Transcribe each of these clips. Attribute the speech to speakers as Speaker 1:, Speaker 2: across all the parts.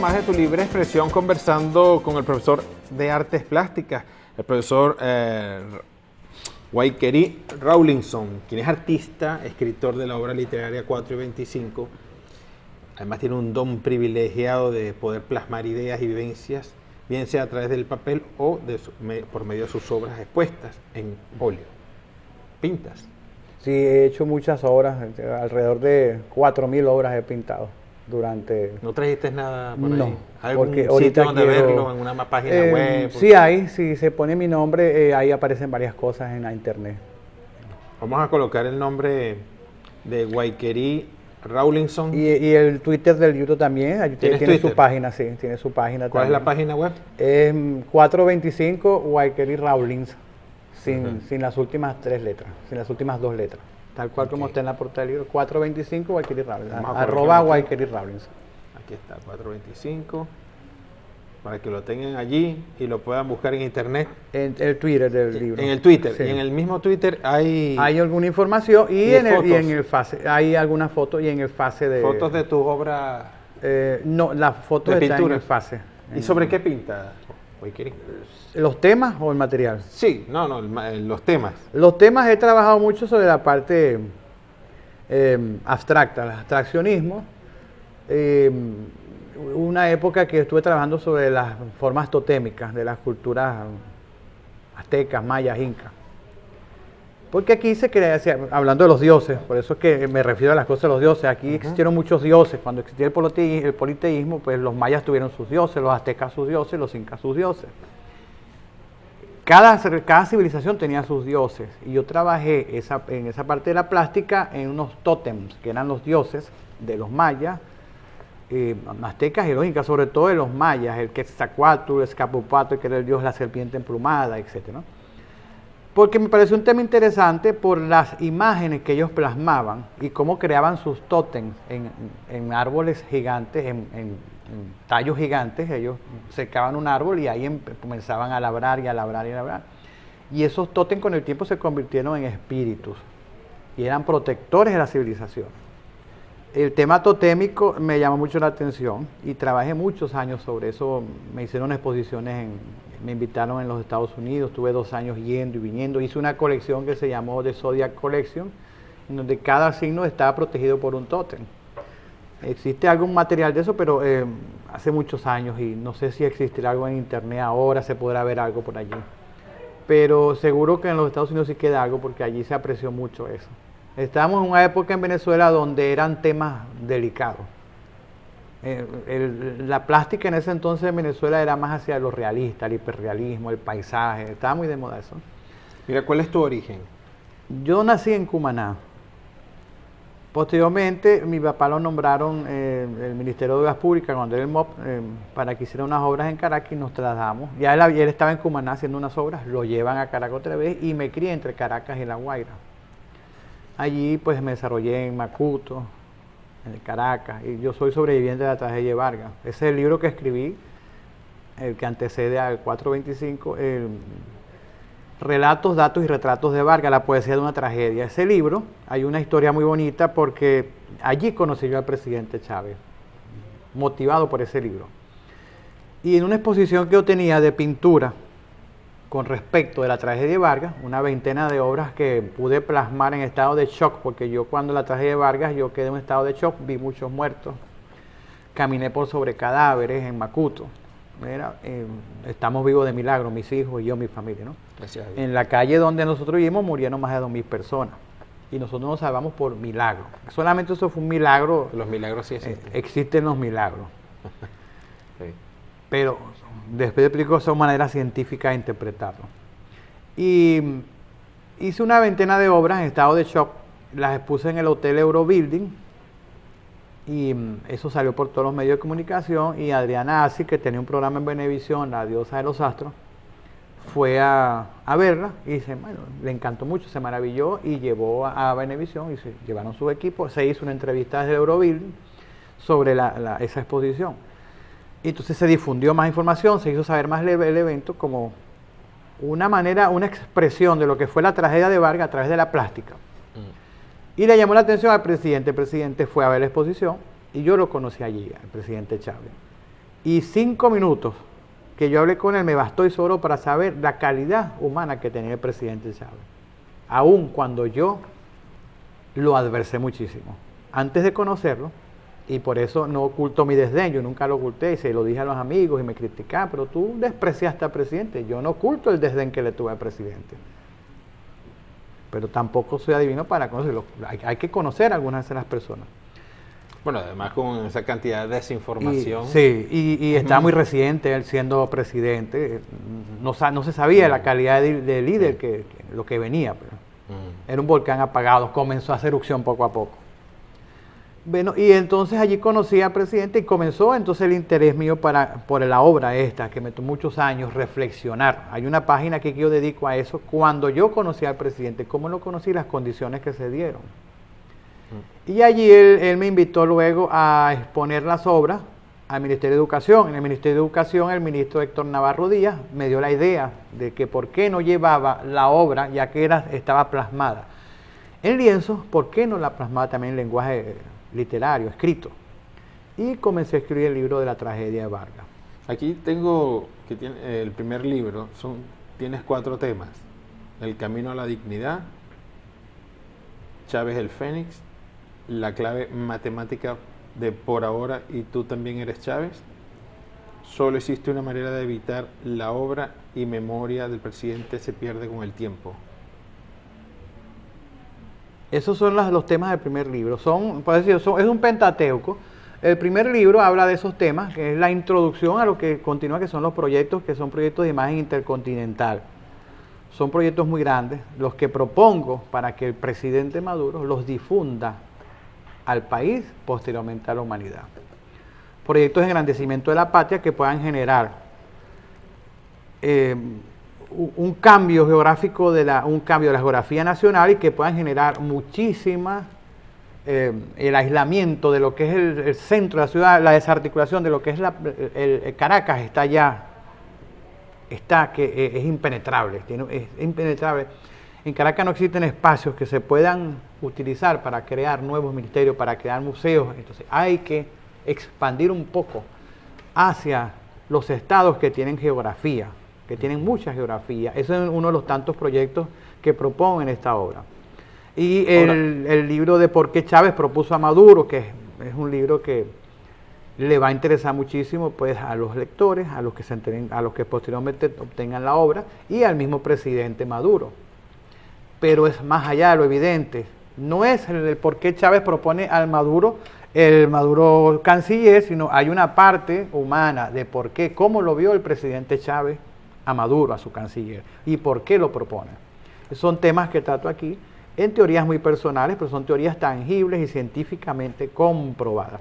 Speaker 1: más de tu libre expresión conversando con el profesor de Artes Plásticas, el profesor Waikerie Rawlinson, quien es artista, escritor de la obra literaria 4 y 25. Además tiene un don privilegiado de poder plasmar ideas y vivencias, bien sea a través del papel o por medio de sus obras expuestas en óleo. ¿Pintas?
Speaker 2: Sí, he hecho muchas obras, alrededor de 4.000 obras he pintado durante...
Speaker 1: ¿No trajiste nada por
Speaker 2: no,
Speaker 1: ahí? ¿Algún
Speaker 2: porque
Speaker 1: sitio donde
Speaker 2: quiero,
Speaker 1: verlo, en una página web?
Speaker 2: Sí hay, si se pone mi nombre, ahí aparecen varias cosas en la internet.
Speaker 1: Vamos a colocar el nombre de Waikerie Rawlinson.
Speaker 2: Y el Twitter del YouTube también, ahí tiene su página, sí, tiene su página.
Speaker 1: ¿Cuál
Speaker 2: también.
Speaker 1: es la página web?
Speaker 2: Es 425 Waikerie Rawlinson, sin las últimas 3 letras, sin las últimas 2 letras. Tal cual como está en la portada del libro, 425 Waikerie Rawlinson, @ Waikerie Rawlinson.
Speaker 1: Aquí está, 425, para que lo tengan allí y lo puedan buscar en internet.
Speaker 2: En el Twitter del libro.
Speaker 1: En el Twitter,
Speaker 2: sí.
Speaker 1: Y en el mismo Twitter hay
Speaker 2: alguna información y en el Face, hay algunas fotos y en el Face de...
Speaker 1: ¿Fotos de tu obra?
Speaker 2: No, las fotos
Speaker 1: de
Speaker 2: están
Speaker 1: pintura.
Speaker 2: en el Face.
Speaker 1: ¿Y sobre qué pinta, Waikerie?
Speaker 2: ¿Los temas o el material?
Speaker 1: Sí, los temas.
Speaker 2: Los temas he trabajado mucho sobre la parte abstracta, el abstraccionismo. Una época que estuve trabajando sobre las formas totémicas de las culturas aztecas, mayas, incas. Porque aquí se crea, hablando de los dioses, por eso es que me refiero a las cosas de los dioses, aquí existieron muchos dioses. Cuando existía el politeísmo, pues los mayas tuvieron sus dioses, los aztecas sus dioses, los incas sus dioses. Cada civilización tenía sus dioses y yo trabajé en esa parte de la plástica en unos tótems que eran los dioses de los mayas, aztecas y los incas, sobre todo de los mayas, el Quetzalcóatl, el Escapupatl, que era el dios de la serpiente emplumada, etc. ¿no? Porque me pareció un tema interesante por las imágenes que ellos plasmaban y cómo creaban sus tótems en árboles gigantes, en tallos gigantes. Ellos secaban un árbol y ahí comenzaban a labrar y a labrar y a labrar. Y esos tótems con el tiempo se convirtieron en espíritus y eran protectores de la civilización. El tema totémico me llamó mucho la atención y trabajé muchos años sobre eso. Me hicieron exposiciones, me invitaron en los Estados Unidos, estuve 2 años yendo y viniendo. Hice una colección que se llamó The Zodiac Collection, en donde cada signo estaba protegido por un tótem. Existe algún material de eso, pero hace muchos años y no sé si existirá algo en internet ahora, se podrá ver algo por allí. Pero seguro que en los Estados Unidos sí queda algo porque allí se apreció mucho eso. Estábamos en una época en Venezuela donde eran temas delicados. La plástica en ese entonces en Venezuela era más hacia lo realista, el hiperrealismo, el paisaje, estaba muy de moda eso.
Speaker 1: Mira, ¿cuál es tu origen?
Speaker 2: Yo nací en Cumaná. Posteriormente, mi papá lo nombraron el Ministerio de Obras Públicas, cuando era el MOP, para que hiciera unas obras en Caracas y nos trasladamos. Ya él estaba en Cumaná haciendo unas obras, lo llevan a Caracas otra vez y me crié entre Caracas y La Guaira. Allí pues me desarrollé en Macuto, en Caracas, y yo soy sobreviviente de la tragedia de Vargas. Ese es el libro que escribí, el que antecede al 425, Relatos, Datos y Retratos de Vargas, la poesía de una tragedia. Ese libro, hay una historia muy bonita porque allí conocí yo al presidente Chávez, motivado por ese libro. Y en una exposición que yo tenía de pintura con respecto de la tragedia de Vargas, una veintena de obras que pude plasmar en estado de shock, porque yo cuando la tragedia de Vargas yo quedé en un estado de shock, vi muchos muertos, caminé por sobre cadáveres en Macuto. Estamos vivos de milagro, mis hijos y yo, mi familia, ¿no?
Speaker 1: Gracias a Dios.
Speaker 2: En la calle donde nosotros vivimos murieron más de 2.000 personas y nosotros nos salvamos por milagro. Solamente eso fue un milagro.
Speaker 1: Los milagros sí existen.
Speaker 2: Existen los milagros.
Speaker 1: Sí.
Speaker 2: Pero después explico esa manera científica de interpretarlo. Y hice una veintena de obras en estado de shock, las expuse en el Hotel Eurobuilding y eso salió por todos los medios de comunicación y Adriana Asi, que tenía un programa en Venevisión, La Diosa de los Astros, fue a verla y le encantó mucho, se maravilló y llevó a Venevisión y se llevaron su equipo, se hizo una entrevista desde el Eurobuilding sobre esa exposición. Y entonces se difundió más información, se hizo saber más el evento como una manera, una expresión de lo que fue la tragedia de Vargas a través de la plástica. Y le llamó la atención al presidente. El presidente fue a ver la exposición y yo lo conocí allí, al presidente Chávez. Y 5 minutos que yo hablé con él me bastó y sobró para saber la calidad humana que tenía el presidente Chávez. Aun cuando yo lo adversé muchísimo. Antes de conocerlo, y por eso no oculto mi desdén, yo nunca lo oculté y se lo dije a los amigos y me criticaban, pero tú despreciaste al presidente. Yo no oculto el desdén que le tuve al presidente. Pero tampoco soy adivino para conocerlo. Hay que conocer a algunas de las personas.
Speaker 1: Bueno, además con esa cantidad de desinformación.
Speaker 2: Y está muy reciente él siendo presidente. No se sabía la calidad de líder lo que venía. Pero era un volcán apagado, comenzó a hacer erupción poco a poco. Bueno, y entonces allí conocí al presidente y comenzó entonces el interés mío por la obra esta, que me tomó muchos años reflexionar. Hay una página que yo dedico a eso, cuando yo conocí al presidente, cómo lo conocí, las condiciones que se dieron. Y allí él me invitó luego a exponer las obras al Ministerio de Educación. En el Ministerio de Educación el ministro Héctor Navarro Díaz me dio la idea de que por qué no llevaba la obra, ya que estaba plasmada en lienzo, por qué no la plasmaba también en lenguaje literario, escrito. Y comencé a escribir el libro de la tragedia de Vargas.
Speaker 1: Aquí tengo que tiene el primer libro, tienes 4 temas: el camino a la dignidad, Chávez el Fénix, la clave matemática de por ahora y tú también eres Chávez, solo existe una manera de evitar la obra y memoria del presidente se pierde con el tiempo.
Speaker 2: Esos son los temas del primer libro. Es un pentateuco. El primer libro habla de esos temas, que es la introducción a lo que continúa, que son los proyectos, que son proyectos de imagen intercontinental. Son proyectos muy grandes, los que propongo para que el presidente Maduro los difunda al país, posteriormente a la humanidad. Proyectos de engrandecimiento de la patria que puedan generar un cambio geográfico, un cambio de la geografía nacional y que puedan generar el aislamiento de lo que es el centro de la ciudad, la desarticulación de lo que es el Caracas que es impenetrable, es impenetrable. En Caracas no existen espacios que se puedan utilizar para crear nuevos ministerios, para crear museos, entonces hay que expandir un poco hacia los estados que tienen geografía, que tienen mucha geografía. Ese es uno de los tantos proyectos que propongo en esta obra. Y el libro de por qué Chávez propuso a Maduro, que es un libro que le va a interesar muchísimo pues a los lectores, a los que posteriormente obtengan la obra y al mismo presidente Maduro. Pero es más allá de lo evidente. No es el por qué Chávez propone al Maduro, el Maduro canciller, sino hay una parte humana de por qué, cómo lo vio el presidente Chávez a Maduro, a su canciller, y por qué lo propone. Son temas que trato aquí, en teorías muy personales, pero son teorías tangibles y científicamente comprobadas.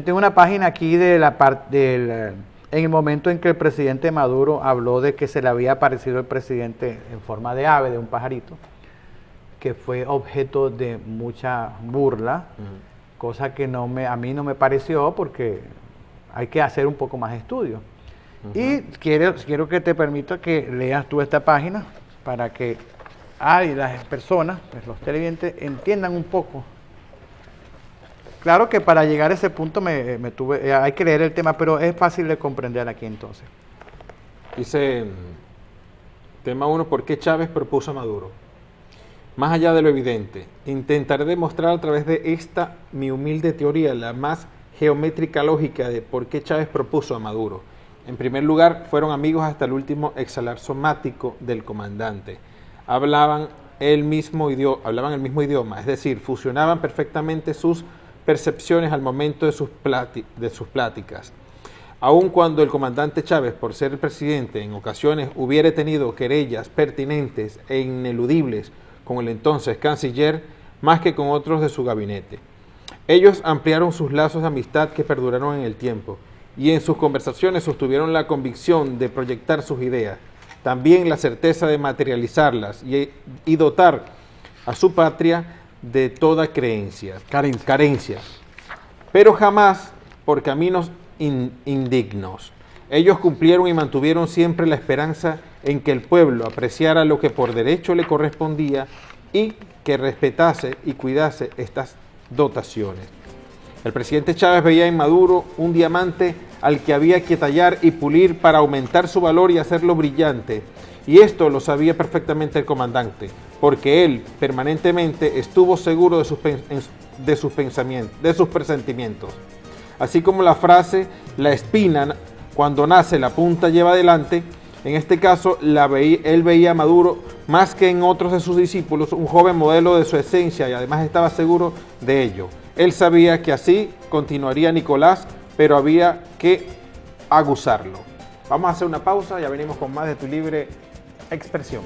Speaker 2: Tengo una página aquí en el momento en que el presidente Maduro habló de que se le había aparecido el presidente en forma de ave, de un pajarito, que fue objeto de mucha burla, cosa que a mí no me pareció porque hay que hacer un poco más de estudio. Y quiero que te permita que leas tú esta página para que las personas, pues los televidentes, entiendan un poco. Claro que para llegar a ese punto hay que leer el tema, pero es fácil de comprender aquí entonces.
Speaker 1: Dice, tema 1, ¿por qué Chávez propuso a Maduro? Más allá de lo evidente, intentaré demostrar a través de esta mi humilde teoría la más geométrica lógica de por qué Chávez propuso a Maduro. En primer lugar, fueron amigos hasta el último exhalar somático del comandante. Hablaban el mismo idioma, es decir, fusionaban perfectamente sus percepciones al momento de sus pláticas. Aun cuando el comandante Chávez, por ser el presidente, en ocasiones hubiera tenido querellas pertinentes e ineludibles con el entonces canciller, más que con otros de su gabinete. Ellos ampliaron sus lazos de amistad que perduraron en el tiempo, y en sus conversaciones sostuvieron la convicción de proyectar sus ideas, también la certeza de materializarlas y dotar a su patria de toda carencia, pero jamás por caminos indignos. Ellos cumplieron y mantuvieron siempre la esperanza en que el pueblo apreciara lo que por derecho le correspondía y que respetase y cuidase estas dotaciones. El presidente Chávez veía en Maduro un diamante al que había que tallar y pulir para aumentar su valor y hacerlo brillante. Y esto lo sabía perfectamente el comandante, porque él permanentemente estuvo seguro de sus presentimientos. Así como la frase, la espina cuando nace la punta lleva adelante, en este caso él veía a Maduro más que en otros de sus discípulos, un joven modelo de su esencia y además estaba seguro de ello. Él sabía que así continuaría Nicolás, pero había que aguzarlo. Vamos a hacer una pausa, ya venimos con más de Tu Libre Expresión.